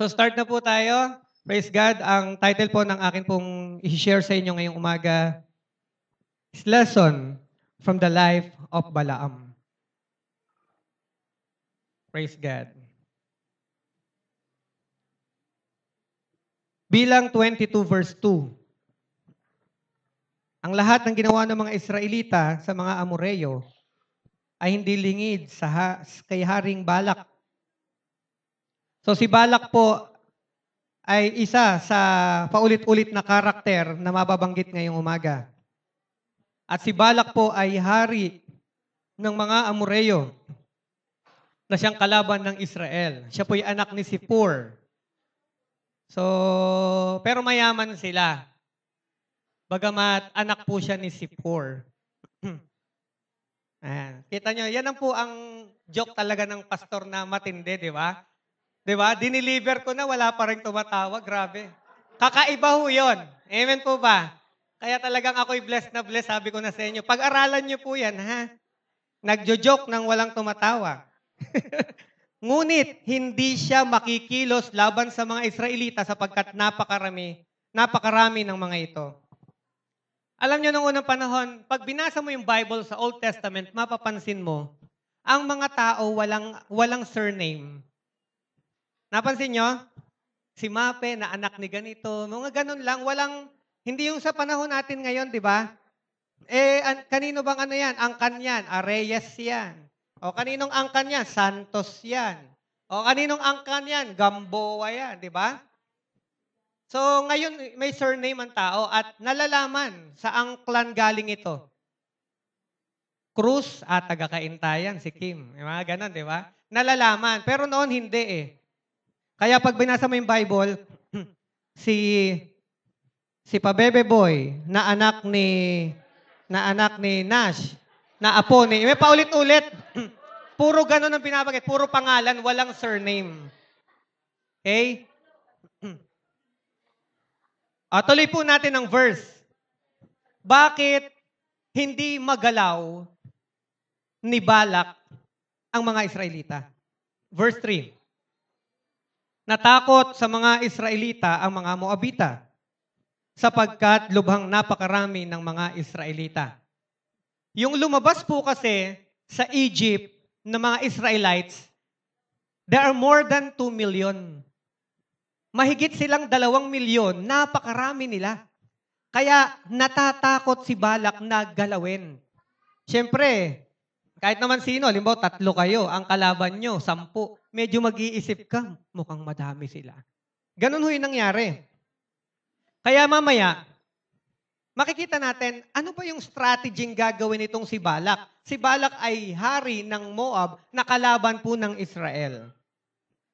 So start na po tayo. Praise God. Ang title po ng akin pong i-share sa inyo ngayong umaga is Lesson from the Life of Balaam. Praise God. Bilang 22 verse 2. Ang lahat ng ginawa ng mga Israelita sa mga Amoreyo ay hindi lingid kay Haring Balak. So si Balak po ay isa sa paulit-ulit na karakter na mababanggit ngayong umaga. At si Balak po ay hari ng mga Amoreyo na siyang kalaban ng Israel. Siya po ay anak ni Zippor. So, pero mayaman sila. Bagamat anak po siya ni Zippor. Kita nyo, yan ang po ang joke talaga ng pastor na matindi, di ba? Di ba? Diniliver ko na, wala pa rin tumatawa. Grabe. Kakaiba ho yun. Amen po ba? Kaya talagang ako'y blessed na blessed, sabi ko na sa inyo. Pag-aralan nyo po yan, ha? Nagjo-joke nang walang tumatawa. Ngunit, hindi siya makikilos laban sa mga Israelita sapagkat napakarami ng mga ito. Alam nyo, nung unang panahon, pag binasa mo yung Bible sa Old Testament, mapapansin mo, ang mga tao walang surname. Napansin nyo? Si Mape, na anak ni ganito, mga ganun lang, hindi yung sa panahon natin ngayon, di ba? Kanino bang ano yan? Angkan yan, Areyes yan. O kaninong angkan yan? Santos yan. O kaninong angkan yan? Gamboa yan, di ba? So ngayon, may surname ang tao at nalalaman saang clan galing ito. Cruz at taga-Kaintayan, si Kim. Mga ganon, di ba? Nalalaman. Pero noon, hindi eh. Kaya pag binasa mo yung Bible, si Pabebe Boy, na anak ni Nash, na apo ni, may paulit-ulit. Puro ganon ang binabagit. Puro pangalan, walang surname. Okay? Tuloy po natin ang verse. Bakit hindi magalaw ni Balak ang mga Israelita? Verse 3. Natakot sa mga Israelita ang mga Moabita sapagkat lubhang napakarami ng mga Israelita. Yung lumabas po kasi sa Egypt ng mga Israelites, there are more than 2 million. Mahigit silang 2 milyon, napakarami nila. Kaya natatakot si Balak na galawin. Siyempre, kahit naman sino, halimbawa 3 kayo, ang kalaban nyo, 10, medyo mag-iisip ka, mukhang madami sila. Ganun ho yung nangyari. Kaya mamaya, makikita natin, ano ba yung strategy gagawin nitong si Balak? Si Balak ay hari ng Moab na kalaban po ng Israel.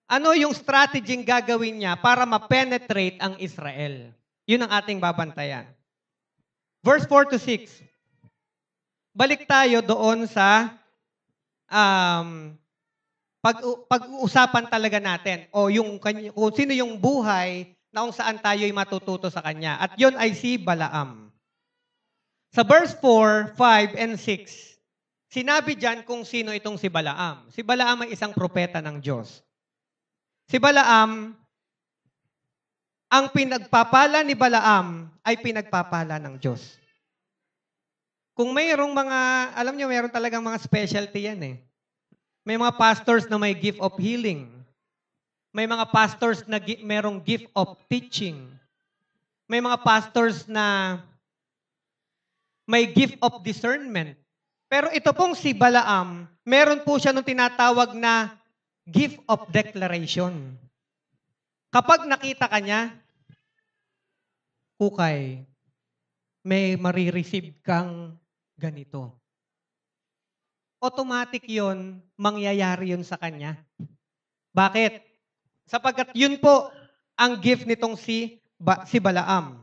Ano yung strategy gagawin niya para ma-penetrate ang Israel? Yun ang ating babantayan. Verse 4 to 6. Balik tayo doon sa pag-uusapan talaga natin o kung sino yung buhay na kung saan tayo'y matututo sa kanya. At yun ay si Balaam. Sa verse 4, 5, and 6, sinabi dyan kung sino itong si Balaam. Si Balaam ay isang propeta ng Diyos. Si Balaam, ang pinagpapala ni Balaam ay pinagpapala ng Diyos. Kung mayroong alam niyo, mayroon talagang mga specialty yan eh. May mga pastors na may gift of healing. May mga pastors na mayroong gift of teaching. May mga pastors na may gift of discernment. Pero ito pong si Balaam, meron po siya nung tinatawag na gift of declaration. Kapag nakita ka niya, Kukay, may marireceive kang ganito. Automatic yon, mangyayari yun sa kanya. Bakit? Sapagkat yun po ang gift nitong si Balaam.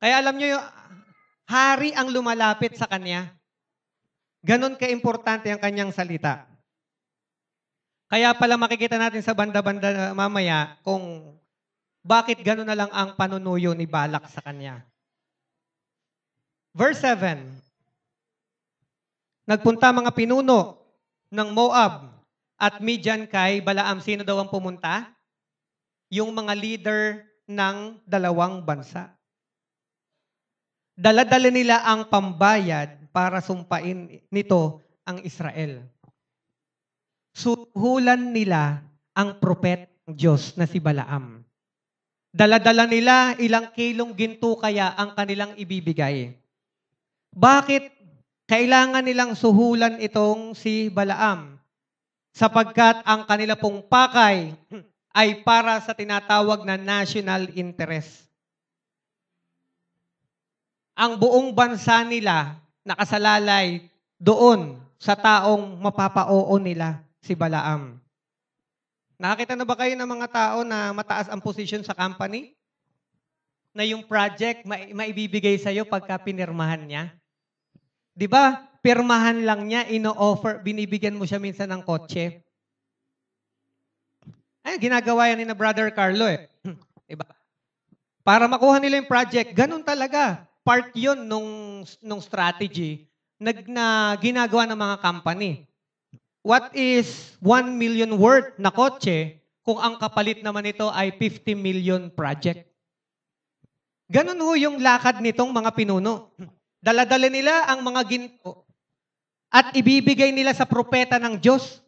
Kaya alam nyo, hari ang lumalapit sa kanya. Ganon ka-importante ang kanyang salita. Kaya pala makikita natin sa banda-banda mamaya kung bakit gano'n na lang ang panunuyo ni Balak sa kanya. Verse 7. Nagpunta mga pinuno ng Moab at Midian kay Balaam. Sino daw ang pumunta? yung mga leader ng dalawang bansa. Dala-dala nila ang pambayad para sumpain nito ang Israel. Suhulan nila ang propet ng Diyos na si Balaam. Dala-dala nila ilang kilong ginto kaya ang kanilang ibibigay. Bakit kailangan nilang suhulan itong si Balaam? Sapagkat ang kanila pong pakay ay para sa tinatawag na national interest. Ang buong bansa nila nakasalalay doon sa taong mapapa-oo nila, si Balaam. Nakakita na ba kayo ng mga tao na mataas ang position sa company? Na yung project maibibigay sa'yo pagka pinirmahan niya? Di ba? Pirmahan lang niya, ino-offer, binibigyan mo siya minsan ng kotse. Ay, ginagawa yan ni na Brother Carlo eh. Diba? Para makuha nila yung project, ganun talaga. Part yun nung strategy na ginagawa ng mga company. What is 1 million worth na kotse kung ang kapalit naman ito ay 50 million project? Ganun ho yung lakad nitong mga pinuno. Dala-dala nila ang mga ginto at ibibigay nila sa propeta ng Diyos.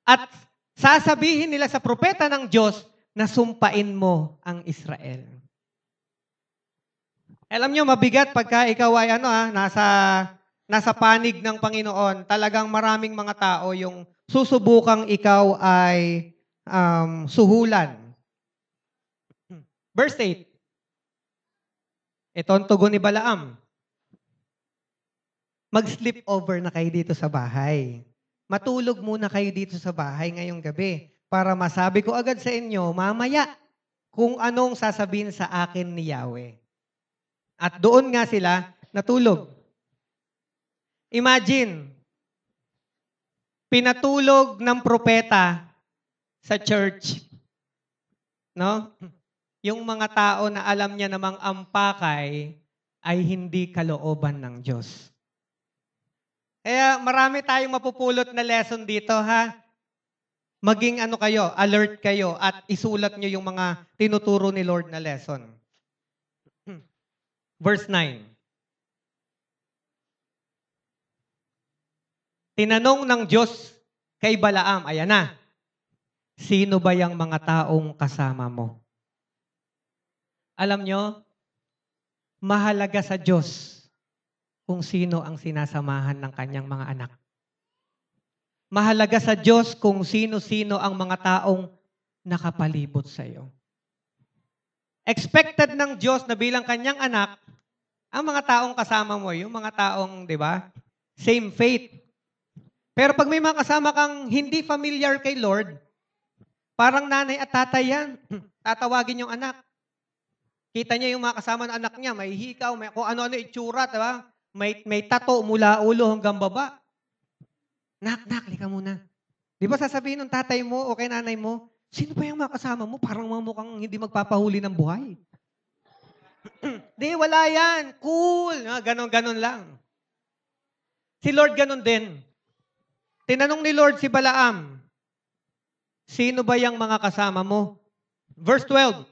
At sasabihin nila sa propeta ng Diyos na sumpain mo ang Israel. Alam nyo, mabigat pagka ikaw ay nasa panig ng Panginoon. Talagang maraming mga tao yung susubukang ikaw ay suhulan. Verse 8. Ito ang tugon ni Balaam. Mag-sleep over na kayo dito sa bahay. Matulog muna kayo dito sa bahay ngayong gabi para masabi ko agad sa inyo mamaya kung anong sasabihin sa akin ni Yahweh. At doon nga sila natulog. Imagine, pinatulog ng propeta sa church. No? Yung mga tao na alam niya namang ang pakay ay hindi kalooban ng Diyos. Kaya marami tayong mapupulot na lesson dito, ha? Maging alert kayo at isulat nyo yung mga tinuturo ni Lord na lesson. Verse 9. Tinanong ng Diyos kay Balaam, ayan na, sino ba yung mga taong kasama mo? Alam nyo, mahalaga sa Diyos kung sino ang sinasamahan ng kanyang mga anak. Mahalaga sa Diyos kung sino-sino ang mga taong nakapalibot sa iyo. Expected ng Diyos na bilang kanyang anak, ang mga taong kasama mo, yung mga taong, di ba, same faith. Pero pag may mga kasama kang hindi familiar kay Lord, parang nanay at tatay yan, tatawagin yung anak. Kita niya yung mga kasama ng anak niya, may hikaw, may kung ano-ano itsura, di ba? May tato mula ulo hanggang baba. Nak, lika muna. Di ba sasabihin ng tatay mo o kay nanay mo, sino ba yung mga kasama mo? Parang mukhang hindi magpapahuli ng buhay. Di, wala yan. Cool. Ganon-ganon lang. Si Lord ganon din. Tinanong ni Lord si Balaam, sino ba yung mga kasama mo? Verse 12.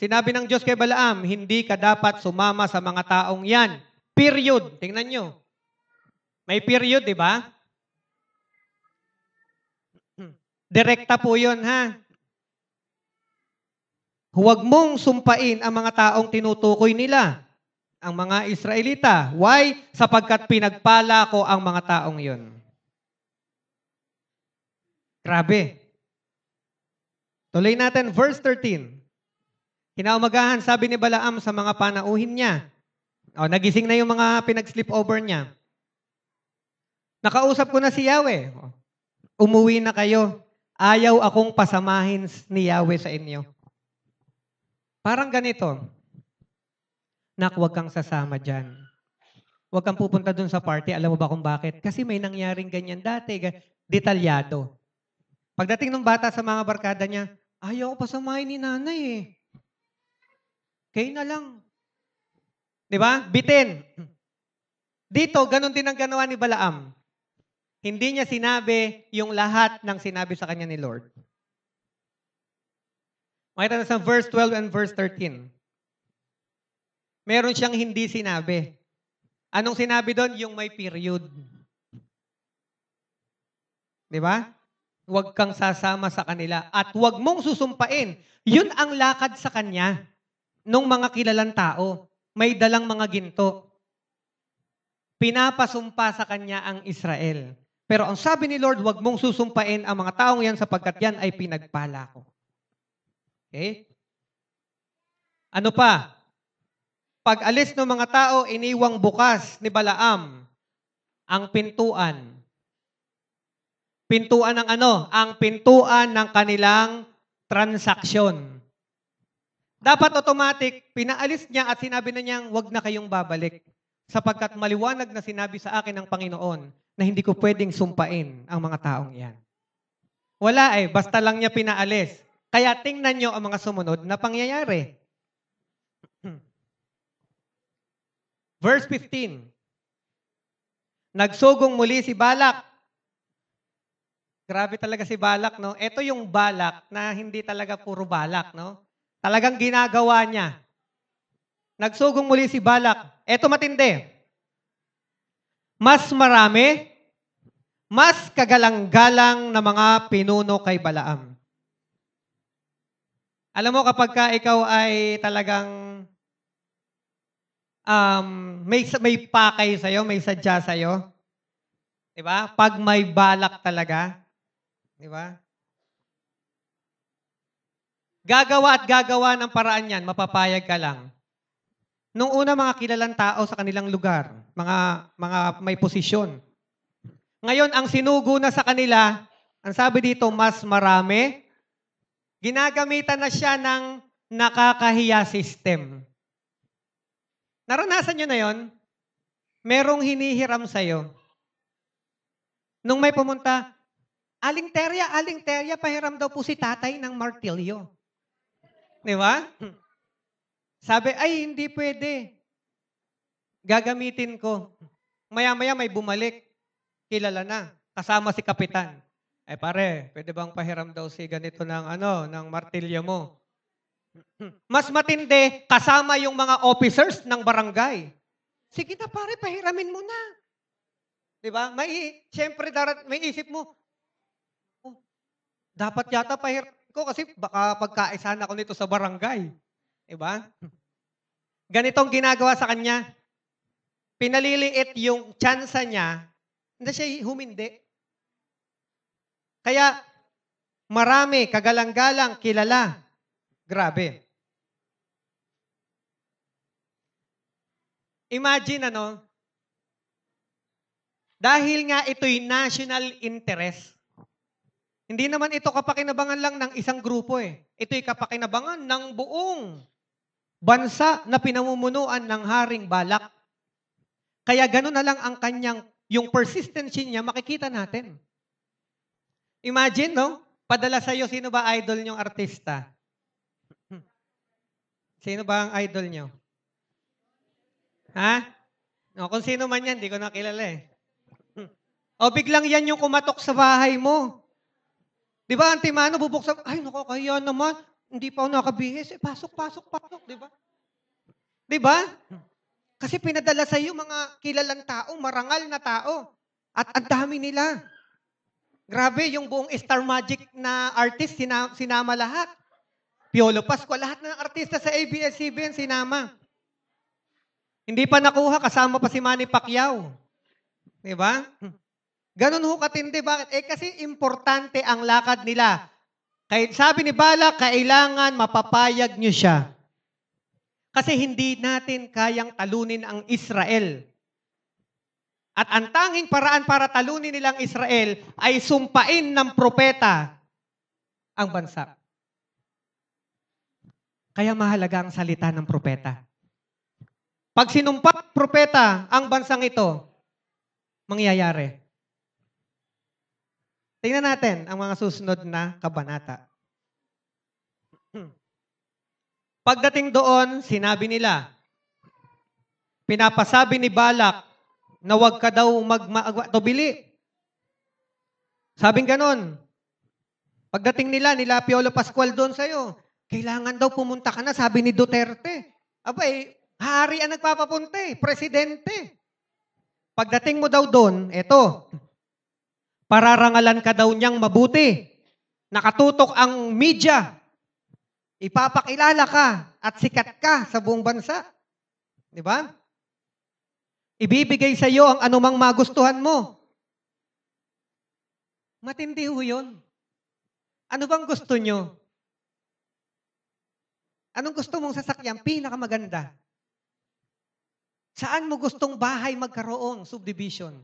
Sinabi ng Diyos kay Balaam, hindi ka dapat sumama sa mga taong yan. Period. Tingnan nyo. May period, di ba? Direkta po yun, ha? Huwag mong sumpain ang mga taong tinutukoy nila, ang mga Israelita. Why? Sapagkat pinagpala ko ang mga taong yun. Grabe. Tuloy natin, verse 13. Kinaumagahan, sabi ni Balaam sa mga panauhin niya. Nagising na yung mga pinag-sleep over niya. Nakausap ko na si Yahweh. Umuwi na kayo. Ayaw akong pasamahin ni Yahweh sa inyo. Parang ganito. Nak, huwag kang sasama dyan. Huwag kang pupunta dun sa party. Alam mo ba kung bakit? Kasi may nangyaring ganyan dati. Detalyado. Pagdating ng bata sa mga barkada niya, ayaw ko pasamahin ni nanay eh. Kayo na lang. Di ba? Bitin. Dito, ganun din ang ganawa ni Balaam. Hindi niya sinabi yung lahat ng sinabi sa kanya ni Lord. Makita na sa verse 12 and verse 13. Meron siyang hindi sinabi. Anong sinabi doon? Yung may period. Di ba? Huwag kang sasama sa kanila at huwag mong susumpain. Yun ang lakad sa kanya nung mga kilalang tao. May dalang mga ginto. Pinapasumpa sa kanya ang Israel. Pero ang sabi ni Lord, huwag mong susumpain ang mga taong yan sapagkat yan ay pinagpala ko. Okay? Ano pa? Pag alis ng mga tao, iniwang bukas ni Balaam ang pintuan. Pintuan ng ano? Ang pintuan ng kanilang transaksyon. Dapat automatic, pinaalis niya at sinabi na niyang, huwag na kayong babalik. Sapagkat maliwanag na sinabi sa akin ng Panginoon na hindi ko pwedeng sumpain ang mga taong yan. Wala basta lang niya pinaalis. Kaya tingnan niyo ang mga sumunod na pangyayari. Verse 15. Nagsugong muli si Balak. Grabe talaga si Balak, no? Ito yung Balak na hindi talaga puro Balak, no? Talagang ginagawa niya. Nagsugong muli si Balak. Ito matindi. Mas marami, mas kagalang-galang na mga pinuno kay Balaam. Alam mo kapag ka ikaw ay talagang may pakay sa'yo, may sadya sa'yo. Diba? Pag may balak talaga. Diba? Gagawa at gagawa ng paraan yan, mapapayag ka lang. Nung una mga kilalang tao sa kanilang lugar, mga may posisyon. Ngayon, ang sinugo na sa kanila, ang sabi dito, mas marami, ginagamitan na siya ng nakakahiya system. Naranasan nyo na yon? Merong hinihiram sa'yo. Nung may pumunta, Aling Terya, pahiram daw po si tatay ng martilyo. Di ba? Sabi, ay, hindi pwede. Gagamitin ko. Maya-maya may bumalik. Kilala na. Kasama si kapitan. Pare, pwede bang pahiram daw si ganito ng martilyo mo? Mas matindi, kasama yung mga officers ng barangay. Sige na pare, pahiramin mo na. Diba? Siyempre, may isip mo, dapat yata pahiramin ko kasi baka pagkaisahan ako nito sa barangay. Diba? Ganitong ginagawa sa kanya. Pinaliliit yung tsansa niya, hindi siya humindi. Kaya, marami, kagalang-galang, kilala. Grabe. Imagine dahil nga ito'y national interest. Hindi naman ito kapakinabangan lang ng isang grupo Ito'y kapakinabangan ng buong bansa na pinamumunuan ng Haring Balak. Kaya gano'n na lang ang yung persistency niya, makikita natin. Imagine, padala sa'yo, sino ba idol niyong artista? Sino ba ang idol niyo? Ha? Kung sino man yan, di ko nakilala O biglang yan yung kumatok sa bahay mo. Di ba, Antimano, bubuksan, ay, naku, kaya naman, hindi pa ako nakabihis. Pasok. Di ba? Di ba? Kasi pinadala sa iyo mga kilalang tao, marangal na tao. At ang dami nila. Grabe, yung buong Star Magic na artist, sinama lahat. Piolo Pascual, lahat ng artista sa ABS-CBN sinama. Hindi pa nakuha, kasama pa si Manny Pacquiao. Di ba? Ganun ho katindi. Bakit? Kasi importante ang lakad nila. Sabi ni Balak, kailangan mapapayag niyo siya. Kasi hindi natin kayang talunin ang Israel. At ang tanging paraan para talunin nilang Israel ay sumpain ng propeta ang bansa. Kaya mahalaga ang salita ng propeta. Pag sinumpa propeta ang bansang ito, mangyayari. Tingnan natin ang mga susunod na kabanata. Pagdating doon, sinabi nila, pinapasabi ni Balak na huwag ka daw tubili. Sabing ganon. Pagdating nila Piolo Pascual doon sa'yo, Kailangan daw pumunta ka na, sabi ni Duterte. Aba hari ang nagpapapunta presidente. Pagdating mo daw doon, eto, pararangalan ka daw niyang mabuti. Nakatutok ang media. Ipapakilala ka at sikat ka sa buong bansa. Di ba? Ibibigay sa iyo ang anumang magustuhan mo. Matindi ho yun. Ano bang gusto nyo? Anong gusto mong sasakyan? Pinakamaganda. Saan mo gustong bahay magkaroon? Subdivision.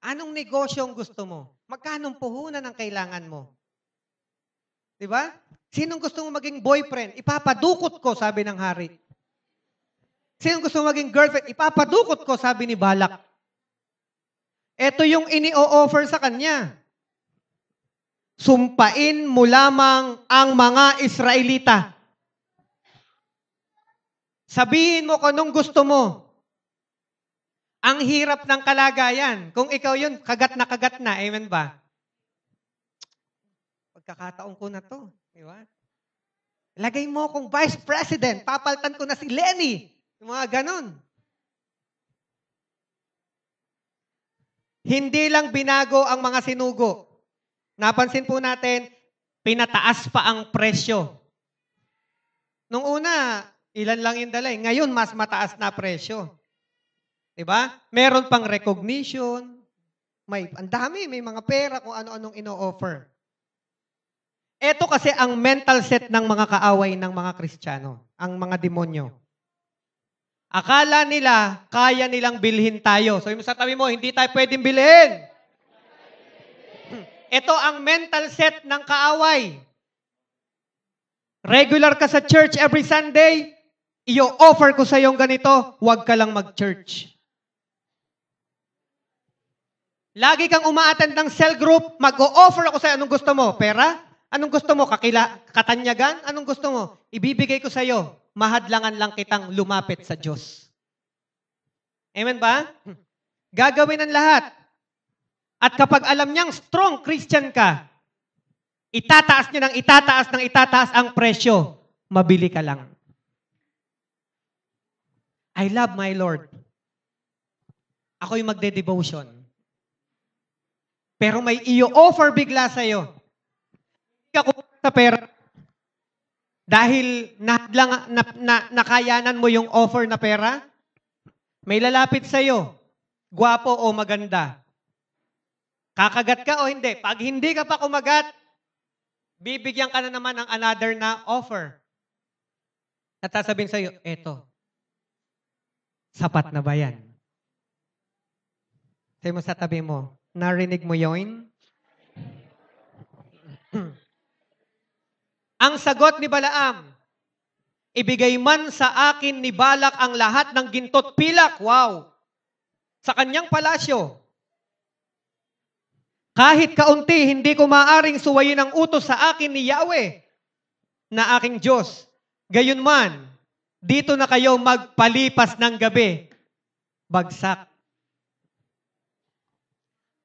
Anong negosyo ang gusto mo? Magkanong puhunan ang kailangan mo? Diba? Sinong gusto mo maging boyfriend? Ipapadukot ko, sabi ng hari. Sinong gusto mo maging girlfriend? Ipapadukot ko, sabi ni Balak. Ito yung ini-o-offer sa kanya. Sumpain mo lamang ang mga Israelita. Sabihin mo kung anong gusto mo. Ang hirap ng kalagayan. Kung ikaw yun, kagat na. Amen ba? Pagkakataon ko na to. Di ba? Lagay mo kung vice president. Papaltan ko na si Lenny. Yung mga ganon. Hindi lang binago ang mga sinugo. Napansin po natin, pinataas pa ang presyo. Nung una, ilan lang yung dalay. Ngayon, mas mataas na presyo. Diba? Meron pang recognition. Ang dami, may mga pera kung ano-anong ino-offer. Ito kasi ang mental set ng mga kaaway ng mga Kristiyano, ang mga demonyo. Akala nila, kaya nilang bilhin tayo. So, yung sa tabi mo, hindi tayo pwedeng bilhin. Ito ang mental set ng kaaway. Regular ka sa church every Sunday, i-offer ko sa iyong ganito, huwag ka lang mag-church. Lagi kang umaattend ng cell group, mag-o-offer ako sa iyo. Anong gusto mo? Pera? Anong gusto mo? Katanyagan? Anong gusto mo? Ibibigay ko sa iyo. Mahadlangan lang kitang lumapit sa Diyos. Amen ba? Gagawin ang lahat. At kapag alam niyang strong Christian ka, itataas niya ng itataas ang presyo. Mabili ka lang. I love my Lord. Ako'y magde-devotion. Pero may i-offer bigla sa'yo. Hindi ka kumpara sa pera. Dahil nakayanan mo yung offer na pera, may lalapit sa'yo. Gwapo o maganda. Kakagat ka o hindi. Pag hindi ka pa kumagat, bibigyan ka na naman ng another na offer. At sasabihin sa'yo, eto, sapat na ba yan? Sabi mo sa tabi mo, narinig mo yun? Ang sagot ni Balaam, ibigay man sa akin ni Balak ang lahat ng ginto't pilak. Wow! Sa kanyang palasyo. Kahit kaunti, hindi ko maaring suwayin ang utos sa akin ni Yahweh na aking Diyos. Gayunman, dito na kayo magpalipas ng gabi. Bagsak.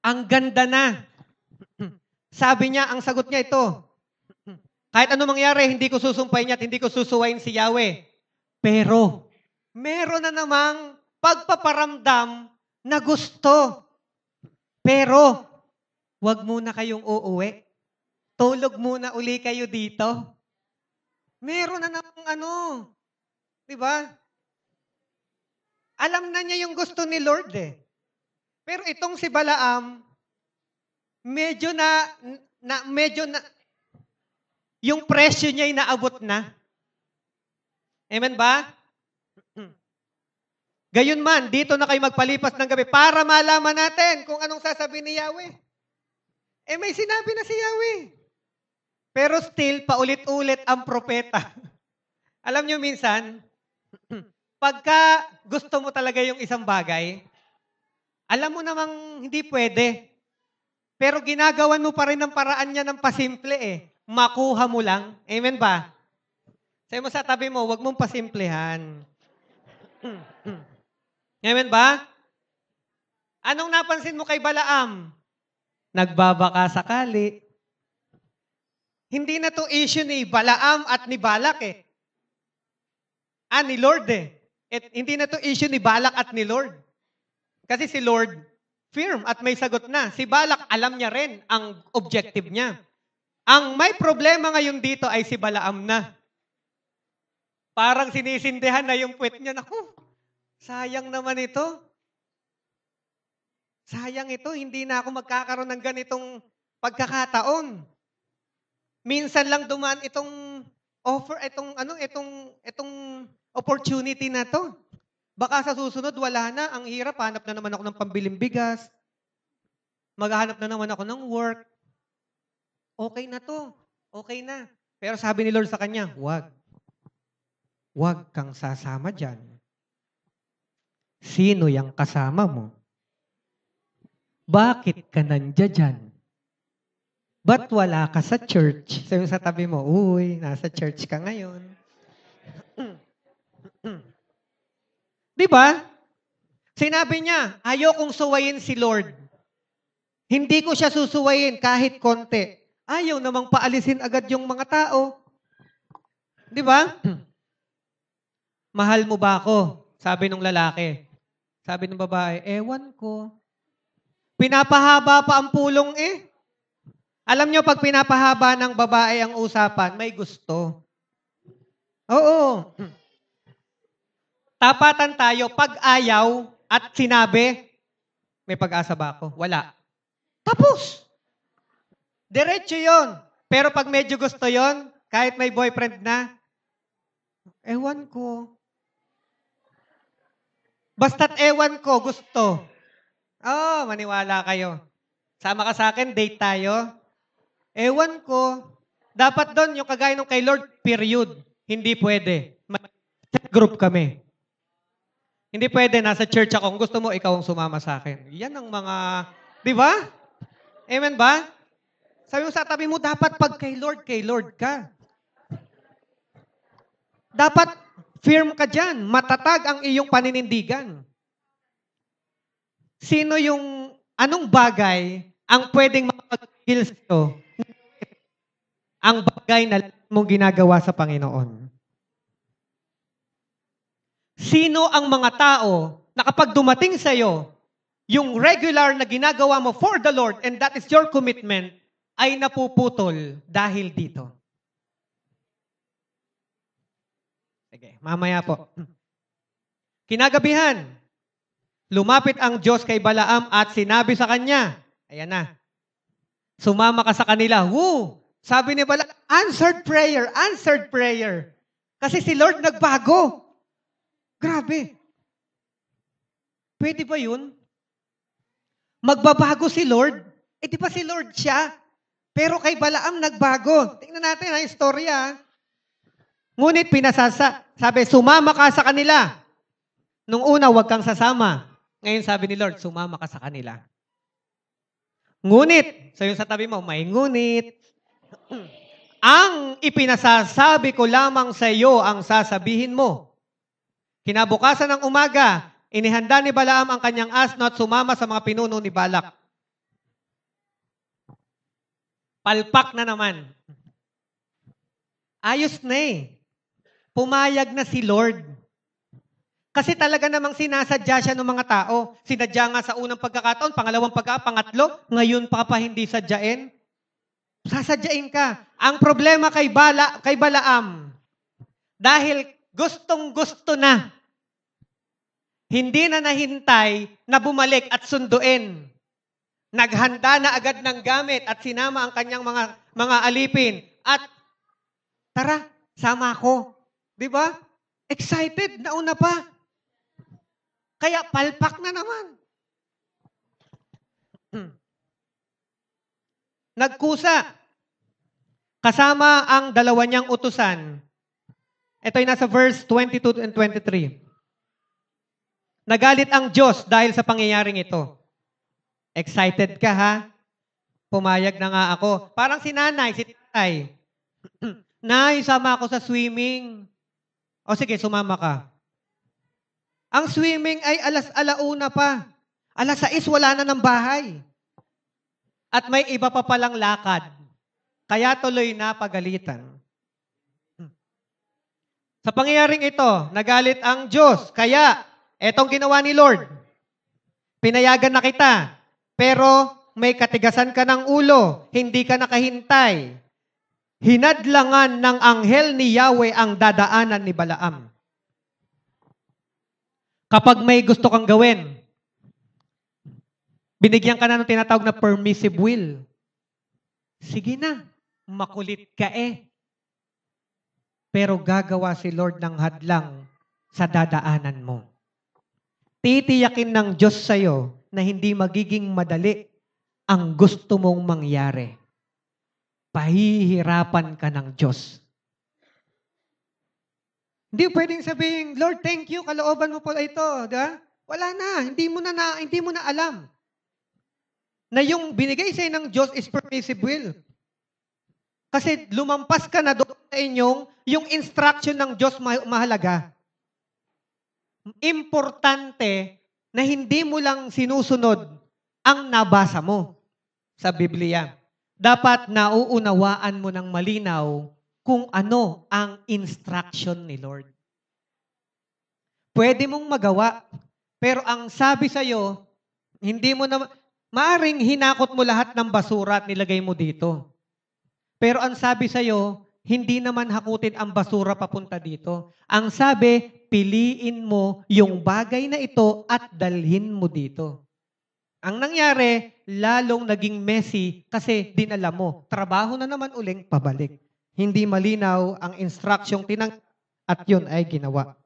Ang ganda na. Sabi niya, ang sagot niya ito, kahit ano mangyari, hindi ko susumpayin at hindi ko susuwayin si Yahweh. Pero, meron na namang pagpaparamdam na gusto. Pero, wag muna kayong uuwi. Tulog muna uli kayo dito. Meron na namang di ba? Alam na niya yung gusto ni Lord Pero itong si Balaam, medyo na yung presyo niya ay naabot na. Amen ba? Gayunman, dito na kayo magpalipas ng gabi para malaman natin kung anong sasabihin ni Yahweh. May sinabi na si Yahweh. Pero still, paulit-ulit ang propeta. Alam niyo minsan, pagka gusto mo talaga yung isang bagay, alam mo namang hindi pwede. Pero ginagawan mo pa rin ang paraan niya ng pasimple Makuha mo lang. Amen ba? Sabi mo sa tabi mo, huwag mong pasimplehan. Amen ba? Anong napansin mo kay Balaam? Nagbabaka sakali. Hindi na to issue ni Balaam at ni Balak eh. Ni Lord eh. Hindi na to issue ni Balak at ni Lord. Kasi si Lord, firm at may sagot na. Si Balak, alam niya rin ang objective niya. Ang may problema ngayon dito ay si Balaam na. Parang sinisindihan na yung puwet niya. Naku, sayang naman ito. Sayang ito, hindi na ako magkakaroon ng ganitong pagkakataon. Minsan lang dumaan itong offer, itong opportunity na to. Baka sa susunod, wala na. Ang hirap, hanap na naman ako ng pambiling bigas. Maghahanap na naman ako ng work. Okay na to. Okay na. Pero sabi ni Lord sa kanya, wag. Wag kang sasama dyan. Sino yung kasama mo? Bakit ka nandiyan dyan? Ba't wala ka sa church? Sabi sa tabi mo, uy, nasa church ka ngayon. Di ba? Sinabi niya, ayokong suwayin si Lord. Hindi ko siya susuwayin kahit konti. Ayaw namang paalisin agad yung mga tao. Di ba? Mahal mo ba ako? Sabi ng lalaki. Sabi ng babae, ewan ko. Pinapahaba pa ang pulong eh. Alam nyo, pag pinapahaba ng babae ang usapan, may gusto. Oo. Tapatan tayo. Pag ayaw at sinabi, may pag-asa ba ako? Wala. Tapos. Diretso yon. Pero pag medyo gusto yon, kahit may boyfriend na, ewan ko. Basta't ewan ko, gusto. Maniwala kayo. Sama ka sa akin, date tayo. Ewan ko. Dapat doon, yung kagaya nung kay Lord, period. Hindi pwede. Group kami. Hindi pwede, nasa church ako. Kung gusto mo, ikaw ang sumama sa akin. Yan ang mga, di ba? Amen ba? Sabi mo sa tabi mo, dapat pag kay Lord ka. Dapat firm ka dyan. Matatag ang iyong paninindigan. Sino yung, anong bagay ang pwedeng makapag-heal sa'yo? Ang bagay na mong ginagawa sa Panginoon. Sino ang mga tao na kapag dumating sa'yo, yung regular na ginagawa mo for the Lord, and that is your commitment, ay napuputol dahil dito? Sige, mamaya po. Kinagabihan, lumapit ang Diyos kay Balaam at sinabi sa kanya, ayan na, sumama ka sa kanila. Woo! Sabi ni Balaam, answered prayer. Kasi si Lord nagbago. Grabe. Pwede ba yun? Magbabago si Lord? Di ba si Lord siya? Pero kay Balaam nagbago. Tingnan natin ang istorya. Ngunit sabi, sumama ka sa kanila. Nung una, huwag kang sasama. Ngayon sabi ni Lord, sumama ka sa kanila. Ngunit, so yung sa tabi mo, may ngunit. Ang ipinasasabi ko lamang sa iyo ang sasabihin mo. Kinabukasan ng umaga, inihanda ni Balaam ang kanyang asno at sumama sa mga pinuno ni Balak. Palpak na naman. Ayos na eh. Pumayag na si Lord. Kasi talaga namang sinasadya siya ng mga tao. Sinadya nga sa unang pagkakataon, pangalawang pangatlo, ngayon pa hindi sadyain. Sasadyain ka. Ang problema kay Balaam, dahil gustong-gusto na, hindi na nahintay na bumalik at sunduin. Naghanda na agad ng gamit at sinama ang kanyang mga alipin. At, tara, sama ako. Di ba? Excited, nauna pa. Kaya palpak na naman. Nagkusa. Kasama ang dalawa niyang utusan. Ito ay nasa verse 22 and 23. Nagalit ang Diyos dahil sa pangyayaring ito. Excited ka ha? Pumayag na nga ako. Parang si tatay. Nay, sama ako sa swimming. O sige, sumama ka. Ang swimming ay alauna pa. 6:00 wala na ng bahay. At may iba pa palang lakad. kaya tuloy napagalitan. Sa pangyayaring ito, nagalit ang Diyos. Kaya, etong ginawa ni Lord. Pinayagan na kita, pero may katigasan ka ng ulo, hindi ka nakahintay. Hinadlangan ng anghel ni Yahweh ang dadaanan ni Balaam. Kapag may gusto kang gawin, binigyan ka na ng tinatawag na permissive will. Sige na, makulit ka eh. Pero gagawa si Lord ng hadlang sa dadaanan mo. Titiyakin ng Diyos sa'yo na hindi magiging madali ang gusto mong mangyari. Pahihirapan ka ng Diyos. Hindi pwedeng sabihin, Lord, thank you, kalooban mo po ito. Diba? Wala na, hindi mo na alam na yung binigay sa'yo ng Diyos is permissive will. Kasi lumampas ka na doon sa yung instruction ng Diyos mahalaga. Importante na hindi mo lang sinusunod ang nabasa mo sa Biblia. Dapat nauunawaan mo ng malinaw kung ano ang instruction ni Lord. Pwede mong magawa, pero ang sabi sa'yo, hindi mo na, maaring hinakot mo lahat ng basura at nilagay mo dito. Pero ang sabi sa'yo, hindi naman hakutin ang basura papunta dito. Ang sabi, piliin mo yung bagay na ito at dalhin mo dito. Ang nangyari, lalong naging messy kasi dinala mo. Trabaho na naman uling pabalik. Hindi malinaw ang instrucsyong at yun ay ginawa.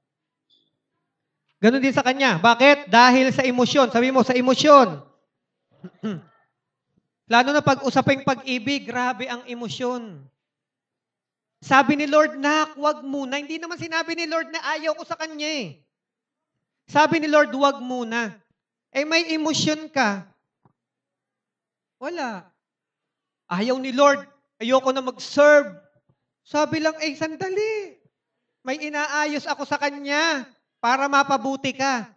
Ganon din sa kanya. Bakit? Dahil sa emosyon. Sabi mo, sa emosyon. Lalo na pag-usaping pag-ibig, grabe ang emosyon. Sabi ni Lord, nak, wag muna. Hindi naman sinabi ni Lord na ayaw ko sa kanya eh. Sabi ni Lord, wag muna. Eh may emosyon ka. Wala. Ayaw ni Lord, ayoko na mag-serve. Sabi lang, sandali. May inaayos ako sa kanya para mapabuti ka.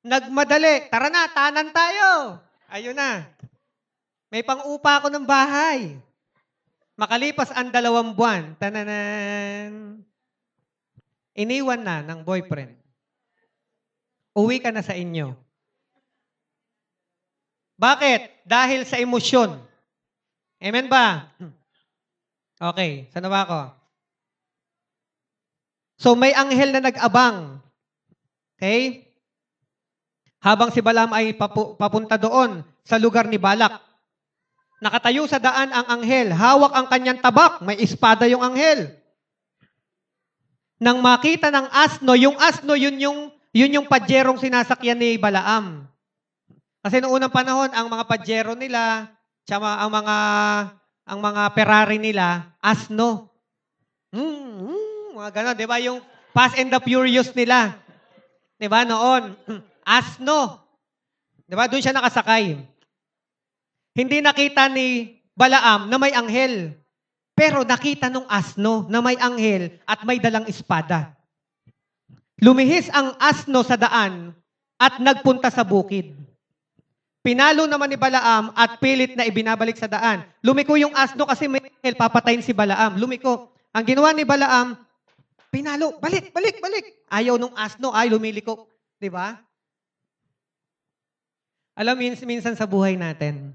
Nagmadali. Tara na, tanan tayo. Ayun na. May pang-upa ako ng bahay. Makalipas ang 2 buwan, tananan, iniwan na ng boyfriend. Uwi ka na sa inyo. Bakit? Dahil sa emosyon. Amen ba? Okay, saan na ba ako? So may anghel na nag-abang. Okay? Habang si Balaam ay papunta doon sa lugar ni Balak. Nakatayo sa daan ang anghel. Hawak ang kanyang tabak. May espada yung anghel. Nang makita ng asno, yung asno, yun yung padyerong sinasakyan ni Balaam. Kasi noong unang panahon, ang mga padyero nila, tsaka ang mga Ferrari nila, asno. Mga gano'n, di ba? Yung Fast and the Furious nila. Di ba? Noon, asno. Di ba? Doon siya nakasakay. Hindi nakita ni Balaam na may anghel. Pero nakita nung asno na may anghel at may dalang espada. Lumihis ang asno sa daan at nagpunta sa bukid. Pinalo naman ni Balaam at pilit na ibinabalik sa daan. Lumiko yung asno kasi may anghel, papatayin si Balaam. Lumiko. Ang ginawa ni Balaam, pinalo, balik. Ayaw nung asno, ay lumiliko. Di ba? Alam, minsan sa buhay natin,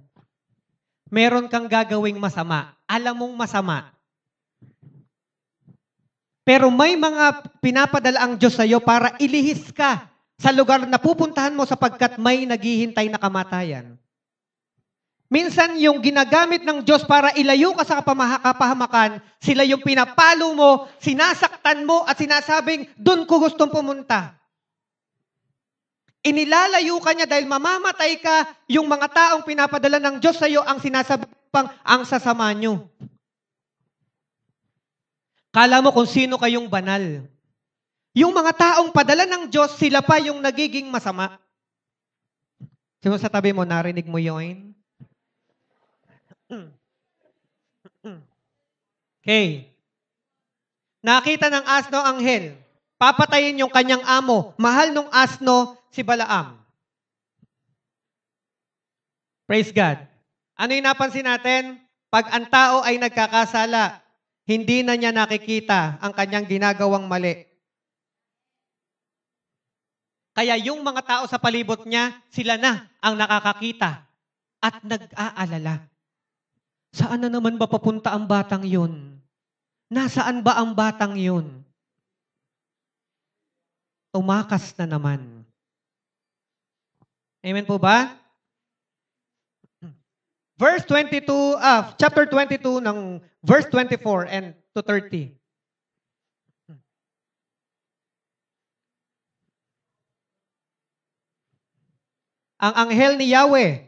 meron kang gagawing masama. Alam mong masama. Pero may mga pinapadala ang Diyos sa iyo para ilihis ka sa lugar na pupuntahan mo sapagkat may naghihintay na kamatayan. Minsan yung ginagamit ng Diyos para ilayo ka sa kapahamakan, sila yung pinapalo mo, sinasaktan mo at sinasabing, doon ko gustong pumunta. Inilalayo ka niya dahil mamamatay ka, yung mga taong pinapadala ng Diyos sa iyo ang sinasabi pang ang sasama nyo. Kala mo kung sino kayong banal. Yung mga taong padala ng Diyos, sila pa yung nagiging masama. Sino sa tabi mo, narinig mo yun? Okay. Nakita ng asno anghel. Papatayin yung kanyang amo. Mahal nung asno, si Balaam. Praise God. Ano yung napansin natin? Pag ang tao ay nagkakasala, hindi na niya nakikita ang kanyang ginagawang mali. Kaya yung mga tao sa palibot niya, sila na ang nakakakita at nag-aalala. Saan na naman ba papunta ang batang yun? Nasaan ba ang batang yun? Tumakas na naman. Amen po ba? Chapter 22 ng verse 24 and to 30. Ang anghel ni Yahweh,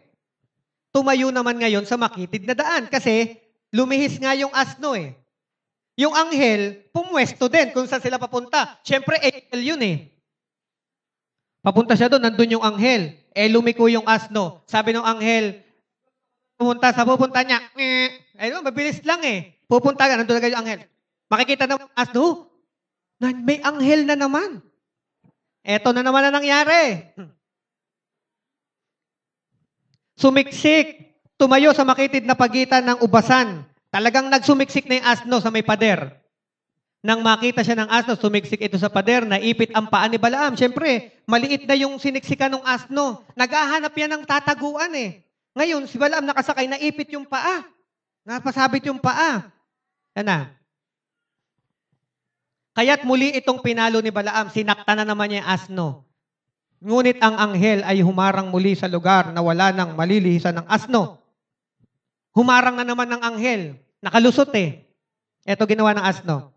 tumayo naman ngayon sa makitid na daan kasi lumihis nga yung asno eh. Yung anghel, pumwesto din kung saan sila papunta. Siyempre, angel yun eh. Papunta siya doon, nandun yung anghel. Lumiko yung asno. Sabi ng anghel, pupunta niya. Mabilis lang eh. Pupunta ka, nandun na yung anghel. Makikita ng asno, may anghel na naman. Eto na naman na nangyari. Sumiksik, tumayo sa makitid na pagitan ng ubasan. Talagang nagsumiksik na yung asno sa may pader. Nang makita siya ng asno, sumiksik ito sa pader, naipit ang paa ni Balaam. Siyempre, maliit na yung siniksikan ng asno. Naghahanap yan ng tataguan eh. Ngayon, si Balaam nakasakay, naipit yung paa. Napasabit yung paa. Yan na. Kaya't muli itong pinalo ni Balaam, sinakta na naman niya yung asno. Ngunit ang anghel ay humarang muli sa lugar na wala nang malilihisan ng asno. Humarang na naman ng anghel. Nakalusot eh. Ito ginawa ng asno.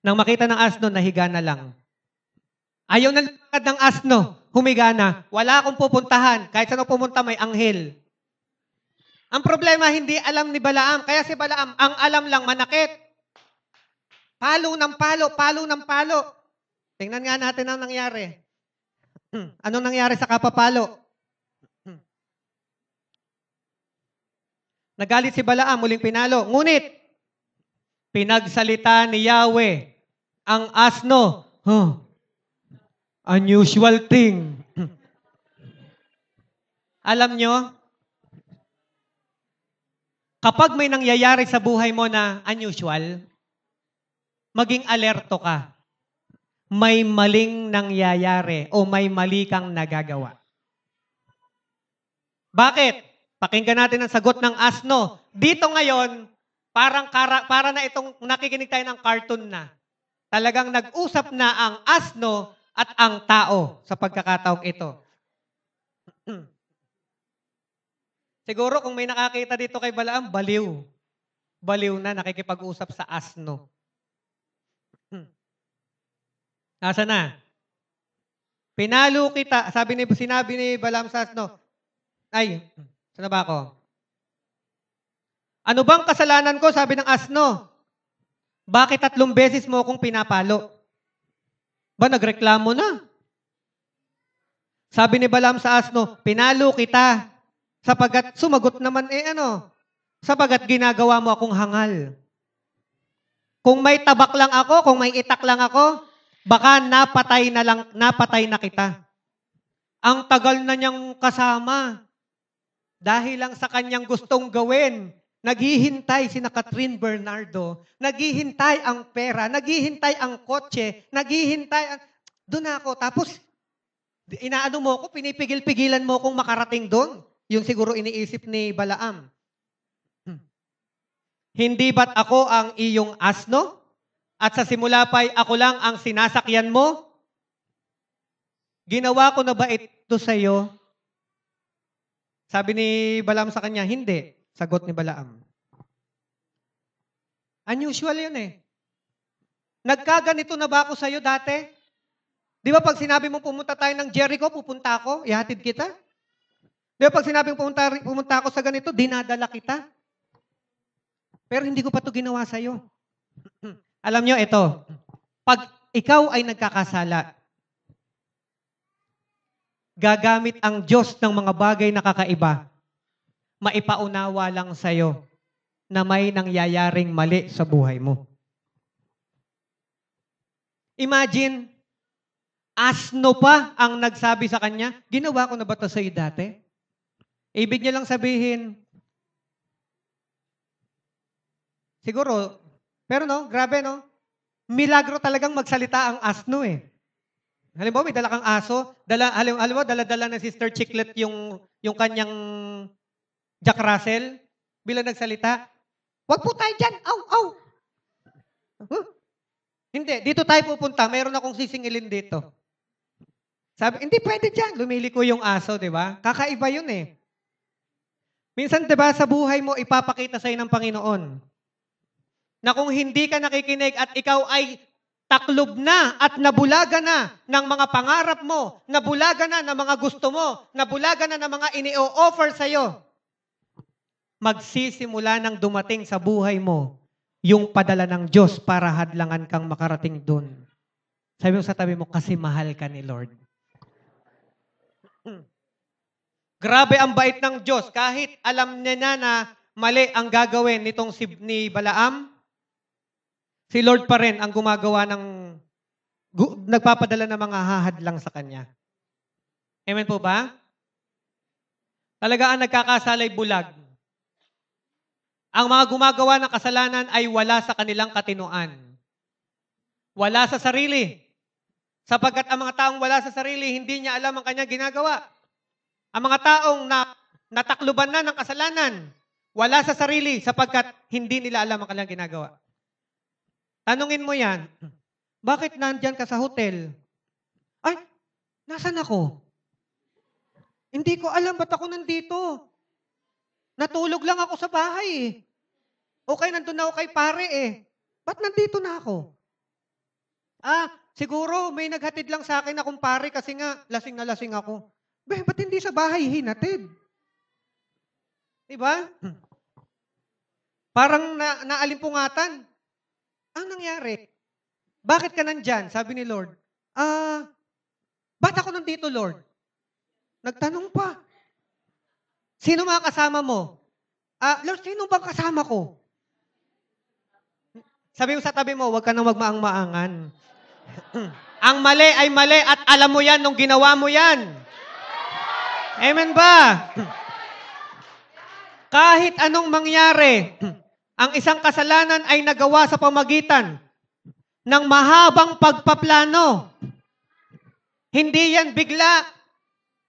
Nang makita ng asno, nahiga na lang. Ayaw na lakad ng asno, humiga na. Wala akong pupuntahan. Kahit saan ako pumunta, may anghel. Ang problema, hindi alam ni Balaam. Kaya si Balaam, ang alam lang, manakit. Palo ng palo, palo ng palo. Tingnan nga natin ang nangyari. Anong nangyari sa kapapalo? Nagalit si Balaam, muling pinalo. Ngunit, pinagsalita ni Yahweh ang asno. Unusual thing. Alam nyo, kapag may nangyayari sa buhay mo na unusual, maging alerto ka. May maling nangyayari o may mali kang nagagawa. Bakit? Pakinggan natin ang sagot ng asno. Dito ngayon, para na itong nakikinig tayo ng cartoon na. Talagang nag-usap na ang asno at ang tao sa pagkakataong ito. Siguro kung may nakakita dito kay Balaam, baliw. Baliw na nakikipag-usap sa asno. Asa na? Pinalo kita. Sinabi ni Balaam sa asno, saan ba ako? Ano bang kasalanan ko? Sabi ng asno. Bakit 3 beses mo akong pinapalo? Ba, nagreklamo na. Sabi ni Balaam sa asno, pinalo kita. Sapagat sumagot naman, sapagat ginagawa mo akong hangal. Kung may tabak lang ako, kung may itak lang ako, baka napatay na kita. Ang tagal na niyang kasama. Dahil lang sa kanyang gustong gawin. Naghihintay si Catherine Bernardo. Naghihintay ang pera. Naghihintay ang kotse. Doon ako. Tapos, inaano mo ko, pinipigil-pigilan mo kong makarating doon. Yung siguro iniisip ni Balaam. Hindi ba't ako ang iyong asno? At sa simula pa'y ako lang ang sinasakyan mo? Ginawa ko na ba ito sa'yo? Sabi ni Balaam sa kanya, hindi. Sagot ni Balaam. Unusual yun eh. Nagkaganito na ba ako sa'yo dati? Di ba pag sinabi mo pumunta tayo ng Jericho, pupunta ako, ihatid kita? Di ba pag sinabi mo pumunta ako sa ganito, dinadala kita? Pero hindi ko pa ito ginawa sa'yo. Alam nyo, ito. Pag ikaw ay nagkakasala, gagamit ang Diyos ng mga bagay na kakaiba, maipaunawa lang sa'yo na may nangyayaring mali sa buhay mo. Imagine, asno pa ang nagsabi sa kanya, ginawa ko na ba ito sa'yo dati? Ibig niya lang sabihin, Siguro, pero no, grabe no. Milagro talagang magsalita ang asno eh. Halimbawa, may dala kang aso, halimbawa, dala-dala na Sister Chiclet yung kanyang Jack Russell, bilang nagsalita, "Wag po tayo dyan, aw, aw." Huh? Hindi, dito tayo pupunta, mayroon akong sisingilin dito. Sabi, hindi pwede dyan. Lumiliko yung aso, di ba? Kakaiba yun eh. Minsan, di ba, sa buhay mo, ipapakita sa'yo ng Panginoon na kung hindi ka nakikinig at ikaw ay taklob na at nabulaga na ng mga pangarap mo, nabulaga na ng mga gusto mo, nabulaga na ng mga ini-offer sa'yo, magsisimula ng dumating sa buhay mo yung padala ng Diyos para hadlangan kang makarating doon. Sabi mo sa tabi mo, kasi mahal ka ni Lord. Grabe ang bait ng Diyos. Kahit alam niya na mali ang gagawin ni Balaam, si Lord pa rin ang gumagawa nagpapadala ng mga hahadlang sa kanya. Amen po ba? Talaga ang nagkakasalay bulag. Ang mga gumagawa ng kasalanan ay wala sa kanilang katinuan. Wala sa sarili. Sapagkat ang mga taong wala sa sarili, hindi niya alam ang kanyang ginagawa. Ang mga taong natakluban na ng kasalanan, wala sa sarili sapagkat hindi nila alam ang kanilang ginagawa. Tanungin mo yan, bakit nandyan ka sa hotel? Ay, nasan ako? Hindi ko alam ba't ako nandito. Natulog lang ako sa bahay eh. Okay, nandun na ako kay pare eh. Ba't nandito na ako? Siguro may naghatid lang sa akin na kumpare kasi nga lasing na lasing ako. Ba't hindi sa bahay hinatid? Diba? Parang naalimpungatan. Ang nangyari? Bakit ka nandyan? Sabi ni Lord. Ba't ako nandito, Lord? Nagtanong pa. Sino mga kasama mo? Lord, sino bang kasama ko? Sabi mo sa tabi mo, huwag ka nang magmaang-maangan. Ang mali ay mali at alam mo yan nung ginawa mo yan. Amen ba? Kahit anong mangyari, ang isang kasalanan ay nagawa sa pamagitan ng mahabang pagpaplano. Hindi yan bigla.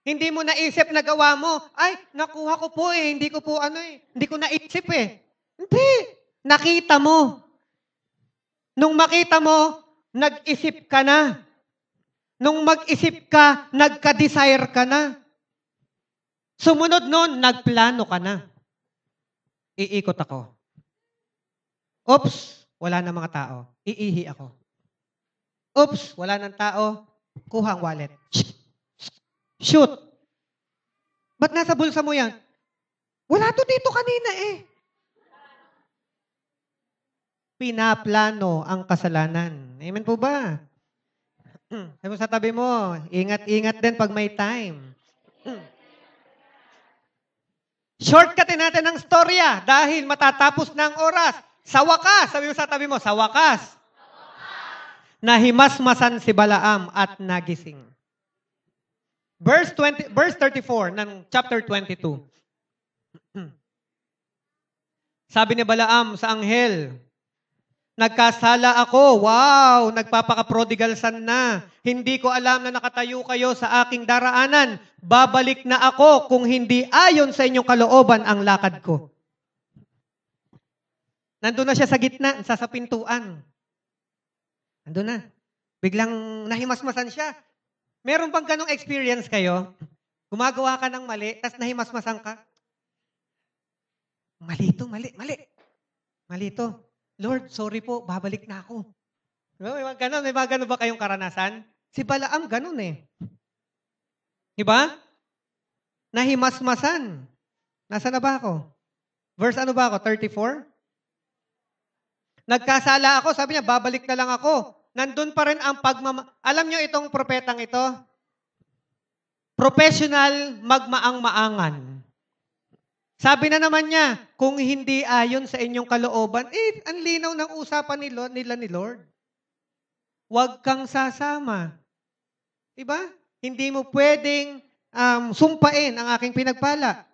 Hindi mo naisip na gawa mo. Ay, nakuha ko po eh. Hindi ko naisip eh. Hindi. Nakita mo. Nung makita mo, nag-isip ka na. Nung mag-isip ka, nagka-desire ka na. Sumunod nun, nagplano ka na. Iikot ako. Oops, wala na mga tao. Iihi ako. Oops, wala ng tao. Kuha ang wallet. Shoot. Ba't nasa bulsa mo yan? Wala to dito kanina eh. Pinaplano ang kasalanan. Amen po ba? Sabi mo sa tabi mo, ingat-ingat din pag may time. Shortcutin natin ang storya dahil matatapos na ang oras. Sa wakas, sabi mo sa tabi mo, sa wakas. Nahimasmasan si Balaam at nagising. Verse 34 ng chapter 22. Sabi ni Balaam sa anghel, nagkasala ako. Wow, nagpapaka-prodigal son na. Hindi ko alam na nakatayo kayo sa aking daraanan. Babalik na ako kung hindi ayon sa inyong kalooban ang lakad ko. Nandun na siya sa gitna, sa pintuan. Nandun na. Biglang nahimasmasan siya. Meron bang ganong experience kayo? Gumagawa ka ng mali, tapos nahimasmasan ka? Mali to. Lord, sorry po, babalik na ako. May mga ganon ba kayong karanasan? Si Balaam ganon eh. Diba? Nahimasmasan. Nasaan na ba ako? Verse ano ba ako? 34? Nagkasala ako, sabi niya, babalik na lang ako. Nandun pa rin ang Alam niyo itong propetang ito? Professional magmaang-maangan. Sabi na naman niya, kung hindi ayon sa inyong kalooban, ang linaw ng usapan nila ni Lord. Huwag kang sasama. Diba? Hindi mo pwedeng sumpain ang aking pinagpala.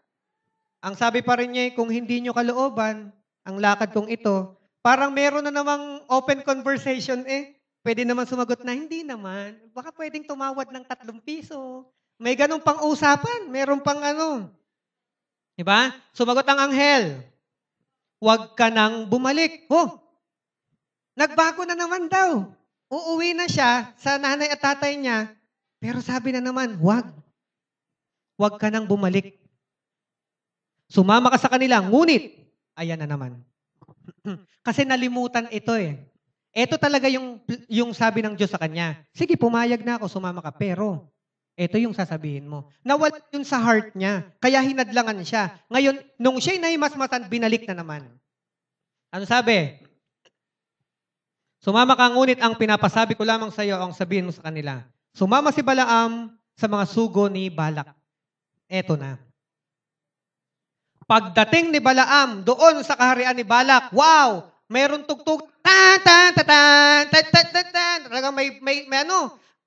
Ang sabi pa rin niya, kung hindi nyo kalooban, ang lakad kong ito, Parang meron na namang open conversation eh. Pwede naman sumagot na, hindi naman. Baka pwedeng tumawad ng 3 piso. May ganun pang usapan. Meron pang ano. Diba? Sumagot ang anghel. Huwag ka nang bumalik. Oh, nagbago na naman daw. Uuwi na siya sa nanay at tatay niya. Pero sabi na naman, huwag. Huwag ka nang bumalik. Sumama ka sa kanila. Ngunit, ayan na naman. Kasi nalimutan ito eh. Ito talaga yung sabi ng Diyos sa kanya. Sige, pumayag na ako, sumama ka. Pero, ito yung sasabihin mo. Nawala yun sa heart niya. Kaya hinadlangan siya. Ngayon, nung siya'y nahimasmasan, binalik na naman. Ano sabi? Sumama ka, ngunit ang pinapasabi ko lamang sa iyo ang sabihin mo sa kanila. Sumama si Balaam sa mga sugo ni Balak. Eto na. Pagdating ni Balaam doon sa kaharian ni Balak, wow! Mayroong tugtog. Talagang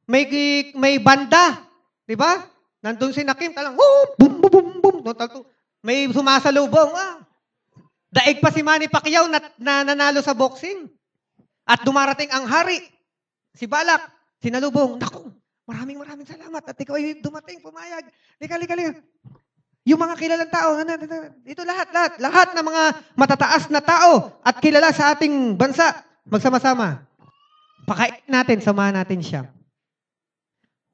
may banda. Di ba? Nandun si Nakim, talang, boom, boom, boom, boom. May sumasalubong. Daig pa si Manny Pacquiao na nanalo sa boxing. At dumarating ang hari. Si Balak, sinalubong. Naku, maraming salamat. At ikaw ay dumating, pumayag. Lika. Yung mga kilalang tao, ito lahat ng mga matataas na tao at kilala sa ating bansa, magsama-sama. Pakain natin, samahan natin siya.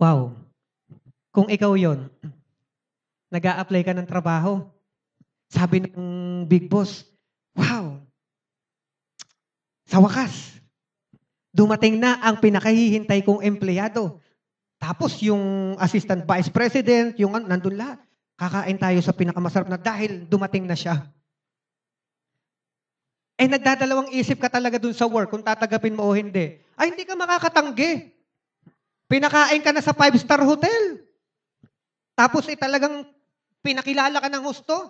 Wow. Kung ikaw yon, nag-a-apply ka ng trabaho. Sabi ng big boss, wow. Sa wakas, dumating na ang pinakahihintay kong empleyado. Tapos yung assistant vice president, yung nandun lahat. Kakain tayo sa pinakamasarap na dahil dumating na siya. Eh nagdadalawang isip ka talaga dun sa work kung tatagapin mo o hindi. Ay, hindi ka makakatanggi. Pinakain ka na sa 5-star hotel. Tapos talagang pinakilala ka ng husto.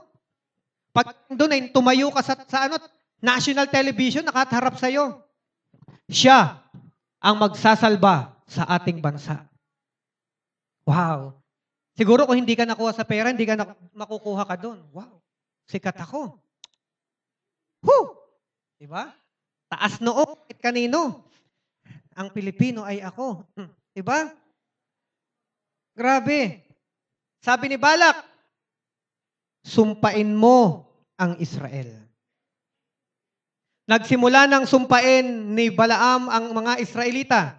Pag doon ay tumayo ka sa national television, nakaharap sa'yo. Siya ang magsasalba sa ating bansa. Wow. Siguro kung hindi ka nakuha sa pera, hindi ka makukuha ka doon. Wow, sikat ako. Whew! Diba? Taas noo, kahit kanino. Ang Pilipino ay ako. Diba? Grabe. Sabi ni Balak, sumpain mo ang Israel. Nagsimula ng sumpain ni Balaam ang mga Israelita.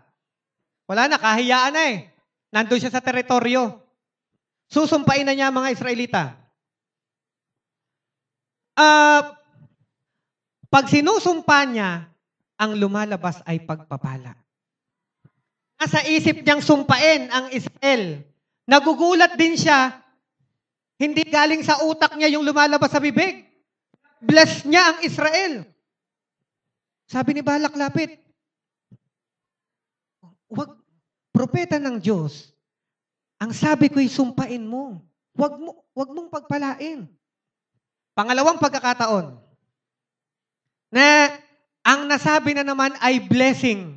Wala na, kahiyaan na eh. Nandun siya sa teritoryo. Susumpain na niya mga Israelita. Pag sinusumpa niya, ang lumalabas ay pagpapala. Nasa isip niyang sumpain ang Israel. Nagugulat din siya, hindi galing sa utak niya yung lumalabas sa bibig. Bless niya ang Israel. Sabi ni Balak, lapit. Wag, propeta ng Diyos, ang sabi ko'y sumpain mo. Wag mong pagpalain. Pangalawang pagkakataon, na ang nasabi na naman ay blessing.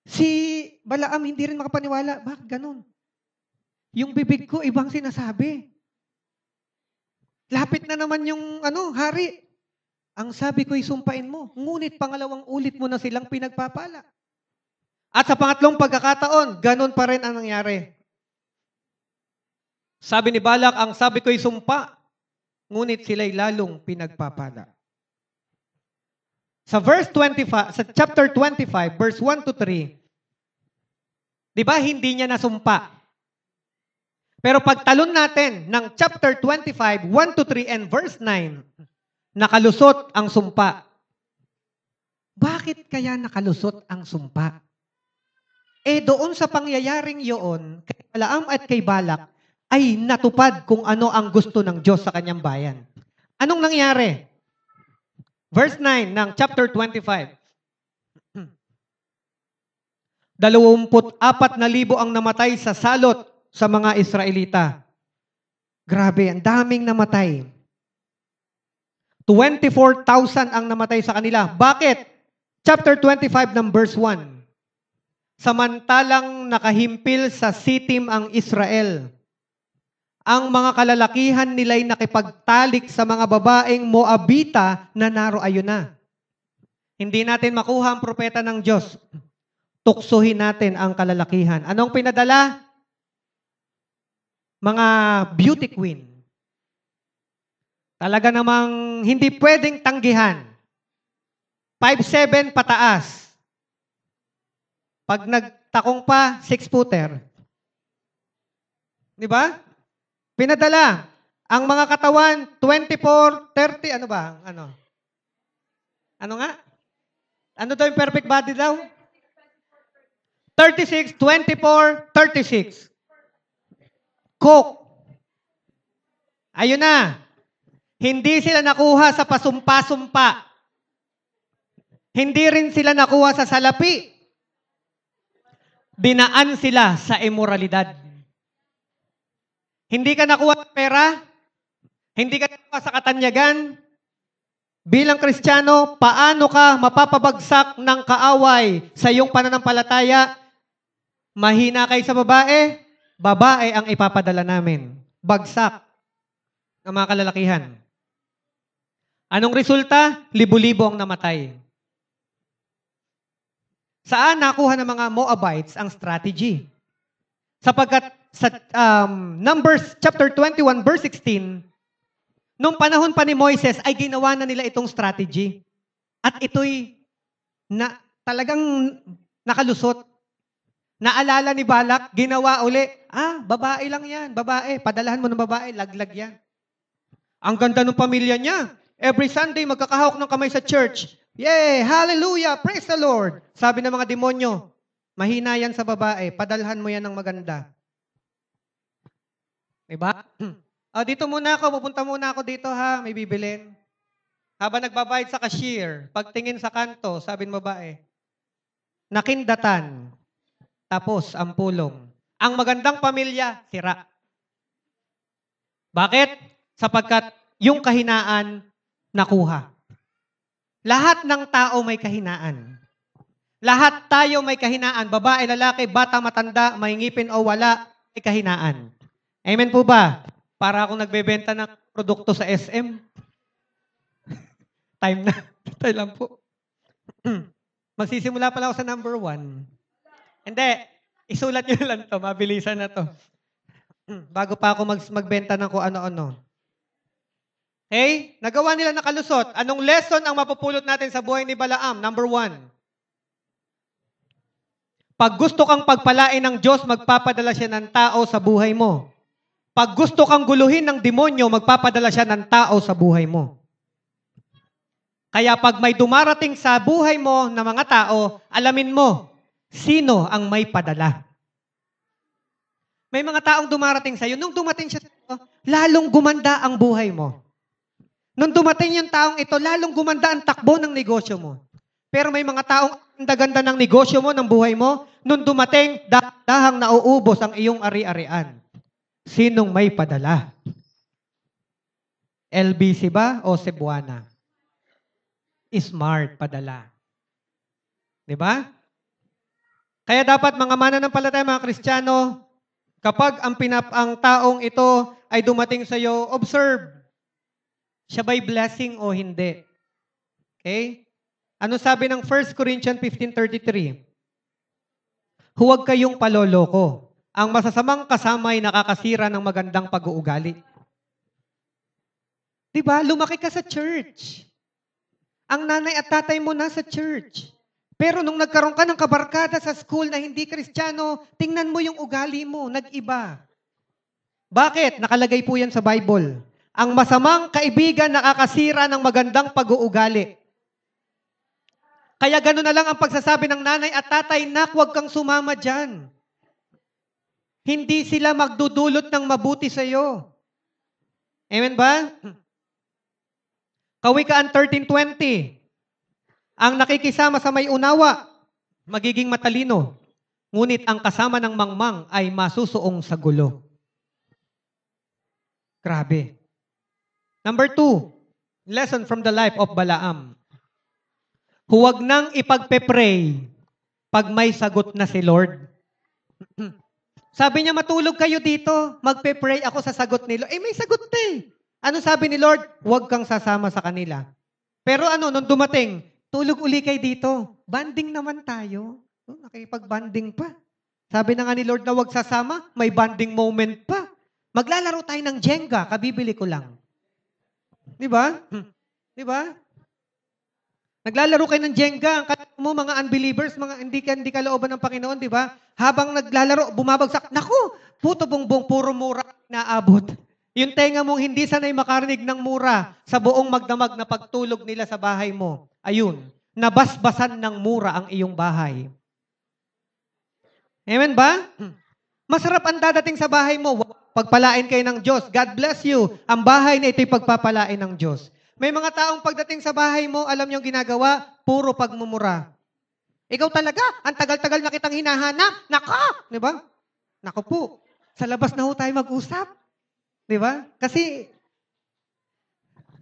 Si Balaam hindi rin makapaniwala. Bakit ganun? Yung bibig ko, ibang sinasabi. Lapit na naman yung hari. Ang sabi ko'y sumpain mo. Ngunit pangalawang ulit mo na silang pinagpapala. At sa pangatlong pagkakataon, ganun pa rin ang nangyari. Sabi ni Balak, ang sabi ko'y sumpa, ngunit sila'y lalong pinagpapala. Sa verse 25, sa chapter 25, verse 1 to 3, di ba hindi niya nasumpa? Pero pagtalon natin ng chapter 25, 1 to 3 and verse 9, nakalusot ang sumpa. Bakit kaya nakalusot ang sumpa? Doon sa pangyayaring yun, kay Balaam at kay Balak, ay natupad kung ano ang gusto ng Diyos sa kanyang bayan. Anong nangyari? Verse 9 ng chapter 25. 24,000 ang namatay sa salot sa mga Israelita. Grabe, ang daming namatay. 24,000 ang namatay sa kanila. Bakit? Chapter 25 ng verse 1. Samantalang nakahimpil sa sitim ang Israel, ang mga kalalakihan nila'y nakipagtalik sa mga babaeng Moabita na naroon na. Hindi natin makuha ang propeta ng Diyos. Tuksuhin natin ang kalalakihan. Anong pinadala? Mga beauty queen. Talaga namang hindi pwedeng tanggihan. 5'7" pataas. Pag nagtakong pa, 6-footer. Di ba? Pinadala. Ang mga katawan, 24, 30, ano ba? Ano? Ano nga? Ano daw yung perfect body daw? 36, 24, 36. Coke. Ayun na. Hindi sila nakuha sa pasumpa-sumpa. Hindi rin sila nakuha sa salapi. Dinaan sila sa immoralidad. Hindi ka nakuha sa pera. Hindi ka nakuha sa katanyagan. Bilang Kristiyano, paano ka mapapabagsak ng kaaway sa iyong pananampalataya? Mahina kayo sa babae? Babae ang ipapadala namin. Bagsak ng mga kalalakihan. Anong resulta? Libo-libo ang namatay. Saan nakuha ng mga Moabites ang strategy? Sapagkat sa Numbers chapter 21 verse 16, nung panahon pa ni Moises ay ginawa na nila itong strategy. At ito'y talagang nakalusot. Naalala ni Balak, ginawa uli. Babae lang yan, babae. Padalahan mo ng babae, laglag yan. Ang ganda ng pamilya niya. Every Sunday, magkakahawak ng kamay sa church. Yay! Hallelujah! Praise the Lord! Sabi ng mga demonyo, mahina yan sa babae, padalhan mo yan ng maganda. Diba? Dito muna ako, pupunta muna ako dito ha, may bibilin. Habang nagbabayad sa cashier, pagtingin sa kanto, sabi ng babae, nakindatan, tapos ang pulong. Ang magandang pamilya, sira. Bakit? Sapagkat yung kahinaan, nakuha. Lahat ng tao may kahinaan. Lahat tayo may kahinaan. Babae, lalaki, bata, matanda, may ngipin o wala, may kahinaan. Amen po ba? Para akong nagbebenta ng produkto sa SM. Time na. Tayo lang po. Magsisimula pala ako sa number 1. Hindi. Isulat nyo lang to. Mabilisan na to. Bago pa ako magbenta ng kung ano-ano. Okay? Nagawa nila nakalusot. Anong lesson ang mapupulot natin sa buhay ni Balaam? Number 1. Pag gusto kang pagpalain ng Diyos, magpapadala siya ng tao sa buhay mo. Pag gusto kang guluhin ng demonyo, magpapadala siya ng tao sa buhay mo. Kaya pag may dumarating sa buhay mo na mga tao, alamin mo, sino ang may padala. May mga taong dumarating sa'yo. Nung dumating siya sa'yo, lalong gumanda ang buhay mo. Nung dumating yung taong ito, lalong gumanda ang takbo ng negosyo mo. Pero may mga taong ganda ng negosyo mo, ng buhay mo, nung dumating, dahang nauubos ang iyong ari-arian. Sinong may padala? LBC ba o Cebuana? Smart padala. Diba? Kaya dapat mga mananampalataya, mga Kristiyano, kapag ang taong ito ay dumating sa iyo, observe. Siya ba'y blessing o hindi? Okay? Ano sabi ng 1 Corinthians 15:33? Huwag kayong paloloko. Ang masasamang kasama ay nakakasira ng magandang pag-uugali. Diba? Lumaki ka sa church. Ang nanay at tatay mo nasa church. Pero nung nagkaroon ka ng kabarkada sa school na hindi Kristiyano, tingnan mo yung ugali mo, nag-iba. Bakit? Nakalagay po yan sa Bible. Ang masamang kaibigan nakakasira ng magandang pag-uugali. Kaya gano'n na lang ang pagsasabi ng nanay at tatay, nak, huwag kang sumama dyan. Hindi sila magdudulot ng mabuti sa iyo. Amen ba? Kawikaan 13:20. Ang nakikisama sa may unawa, magiging matalino. Ngunit ang kasama ng mangmang ay masusuong sa gulo. Grabe. Number 2, lesson from the life of Balaam. Huwag nang ipagpe-pray pag may sagot na si Lord. Sabi niya, matulog kayo dito, magpe-pray ako sa sagot ni Lord. May sagot na eh. Ano sabi ni Lord? Huwag kang sasama sa kanila. Pero nung dumating, Tulog uli kayo dito. Banding naman tayo. Nakipag-banding pa. Sabi na nga ni Lord na huwag sasama, may banding moment pa. Maglalaro tayo ng Jenga, kabibili ko lang. Di ba? Di ba? Naglalaro kayo ng Jenga, ang kaya mo mga unbelievers, mga hindi ka looban ng Panginoon, di ba? Habang naglalaro, bumabagsak, naku, puto bongbong, puro mura naabot. Yung tenga mong hindi sanay makarinig ng mura sa buong magdamag na pagtulog nila sa bahay mo, ayun, nabasbasan ng mura ang iyong bahay. Amen ba? Masarap ang dadating sa bahay mo. Pagpalain kayo ng Diyos. God bless you. Ang bahay na ito'y pagpapalain ng Diyos. May mga taong pagdating sa bahay mo, alam niyong ginagawa, puro pagmumura. Ikaw talaga, ang tagal-tagal na kitang hinahanap. Nako! Di ba? Nako po. Sa labas na ho tayo mag-usap. Di ba? Kasi,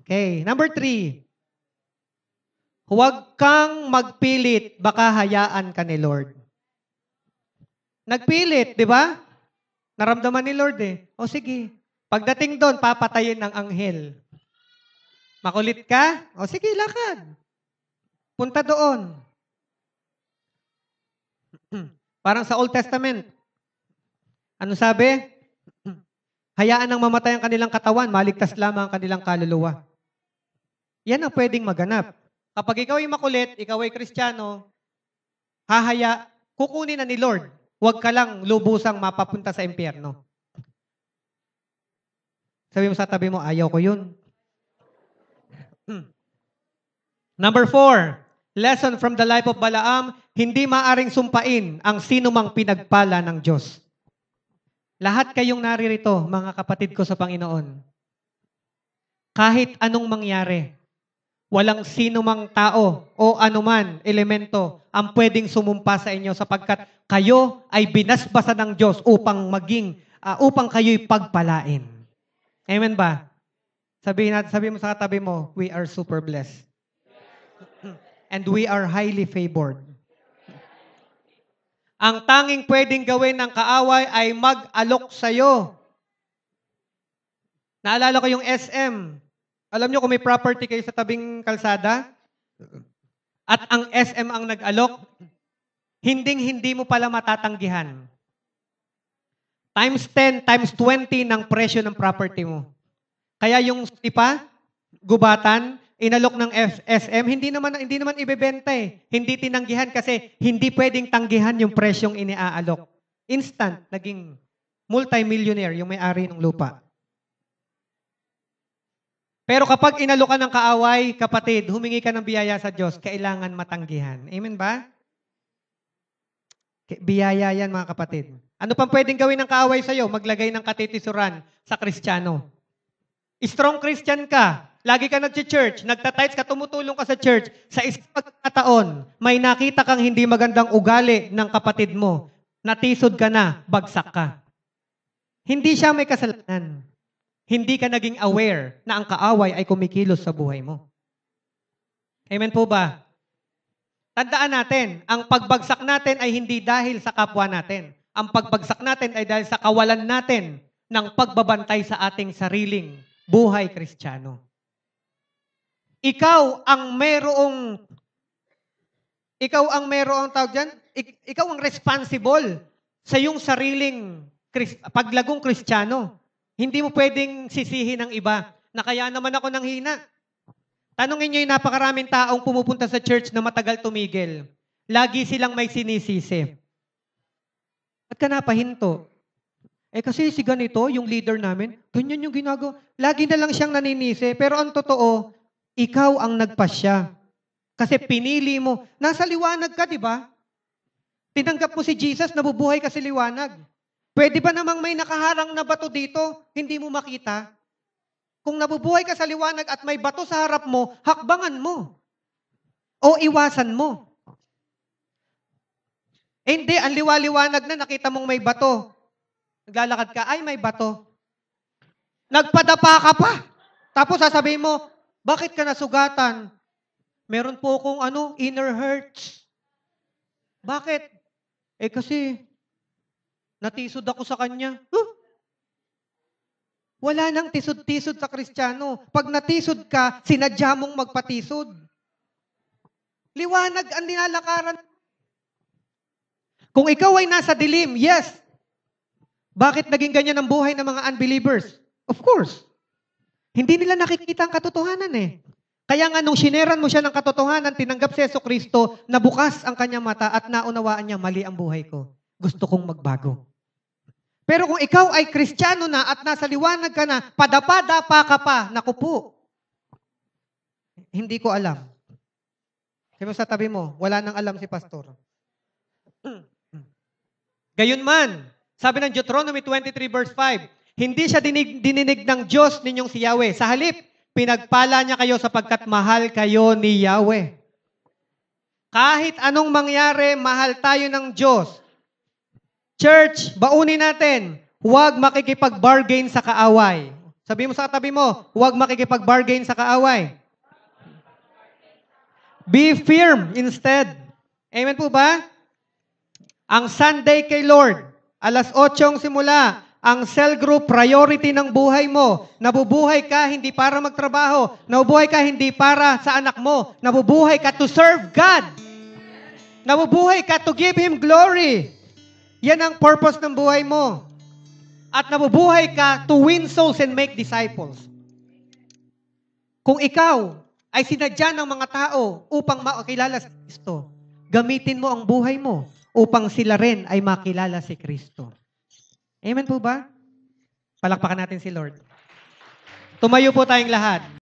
okay, number 3. Huwag kang magpilit, baka hayaan ka ni Lord. Nagpilit, di ba? Naramdaman ni Lord eh. O sige, pagdating doon, papatayin ng anghel. Makulit ka? O sige, lakad. Punta doon. Parang sa Old Testament. Ano sabi? Hayaan nang mamatay ang kanilang katawan, maligtas lamang ang kanilang kaluluwa. Yan ang pwedeng maganap. Kapag ikaw ay makulit, ikaw ay Kristiyano, kukunin na ni Lord. Huwag ka lang lubusang mapapunta sa impyerno. Sabi mo sa tabi mo, ayaw ko yun. Number 4, lesson from the life of Balaam, hindi maaring sumpain ang sinumang pinagpala ng Diyos. Lahat kayong naririto, mga kapatid ko sa Panginoon. Kahit anong mangyari, walang sinumang tao o anuman elemento ang pwedeng sumumpa sa inyo sapagkat kayo ay binasbasan ng Diyos upang kayo'y pagpalain. Amen ba? Sabi mo sa katabi mo, we are super blessed. And we are highly favored. Ang tanging pwedeng gawin ng kaaway ay mag-alok sa'yo. Naalala ko yung SM. Alam nyo kung may property kayo sa tabing kalsada? At ang SM ang nag-alok, hinding-hindi mo pala matatanggihan. Times 10, times 20 ng presyo ng property mo. Kaya yung ipa, gubatan, inalok ng SM, hindi naman ibebenta eh. Hindi tinanggihan kasi hindi pwedeng tanggihan yung presyong iniaalok. Instant, naging multi-millionaire yung may-ari ng lupa. Pero kapag inalokan ng kaaway, kapatid, humingi ka ng biyaya sa Diyos, kailangan matanggihan. Amen ba? Biyaya yan, mga kapatid. Ano pang pwedeng gawin ng kaaway sa'yo? Maglagay ng katitisuran sa Kristiyano. Strong Christian ka. Lagi ka nag-church, nagtatites ka, tumutulong ka sa church. Sa isang pagkakataon, may nakita kang hindi magandang ugali ng kapatid mo. Natisod ka na, bagsak ka. Hindi siya may kasalanan. Hindi ka naging aware na ang kaaway ay kumikilos sa buhay mo. Amen po ba? Tandaan natin, ang pagbagsak natin ay hindi dahil sa kapwa natin. Ang pagbagsak natin ay dahil sa kawalan natin ng pagbabantay sa ating sariling buhay Kristiyano. Ikaw ang tawag dyan, ikaw ang responsible sa iyong sariling paglagong Kristiyano. Hindi mo pwedeng sisihin ng iba na kaya naman ako nang hina. Tanungin niyo yung napakaraming taong pumupunta sa church na matagal tumigil. Lagi silang may sinisisi. Ba't ka napahinto? Kasi si ganito, yung leader namin, ganyan yung ginagawa. Lagi na lang siyang naninisi. Pero ang totoo, ikaw ang nagpasya. Kasi pinili mo. Nasa liwanag ka, di ba? Tinanggap mo si Jesus, nabubuhay ka sa liwanag. Pwede ba namang may nakaharang na bato dito, hindi mo makita? Kung nabubuhay ka sa liwanag at may bato sa harap mo, hakbangan mo. O iwasan mo. Hindi, ang liwaliwanag na nakita mong may bato. Naglalakad ka, ay may bato. Nagpadapa ka pa. Tapos sasabihin mo, bakit ka nasugatan? Meron po akong inner hurts. Bakit? Kasi natisod ako sa kanya. Wala nang tisod-tisod sa Kristiyano. Pag natisod ka, sinadya mong magpatisod. Liwanag ang nilalakaran. Kung ikaw ay nasa dilim, yes. Bakit naging ganyan ang buhay ng mga unbelievers? Of course. Hindi nila nakikita ang katotohanan eh. Kaya nga nung sineran mo siya ng katotohanan, tinanggap si Jesucristo, nabukas ang kanyang mata at naunawaan niya, mali ang buhay ko. Gusto kong magbago. Pero kung ikaw ay Kristiyano na at nasa liwanag ka na, padapa-dapa ka pa, naku po. Hindi ko alam. Sabi mo sa tabi mo, wala nang alam si pastor. Gayunman, sabi ng Deuteronomy 23 verse 5, hindi siya dininig ng Diyos ninyong si Yahweh. Sa halip, pinagpala niya kayo sapagkat mahal kayo ni Yahweh. Kahit anong mangyari, mahal tayo ng Diyos. Church, baunin natin, huwag makikipag-bargain sa kaaway. Sabi mo sa katabi mo, huwag makikipag-bargain sa kaaway. Be firm instead. Amen po ba? Ang Sunday kay Lord, alas 8 simula, ang cell group priority ng buhay mo. Nabubuhay ka hindi para magtrabaho. Nabubuhay ka hindi para sa anak mo. Nabubuhay ka to serve God. Nabubuhay ka to give Him glory. Yan ang purpose ng buhay mo. At nabubuhay ka to win souls and make disciples. Kung ikaw ay sinadya ng mga tao upang makilala si Kristo, gamitin mo ang buhay mo upang sila rin ay makilala si Kristo. Amen po ba? Palakpakan natin si Lord. Tumayo po tayong lahat.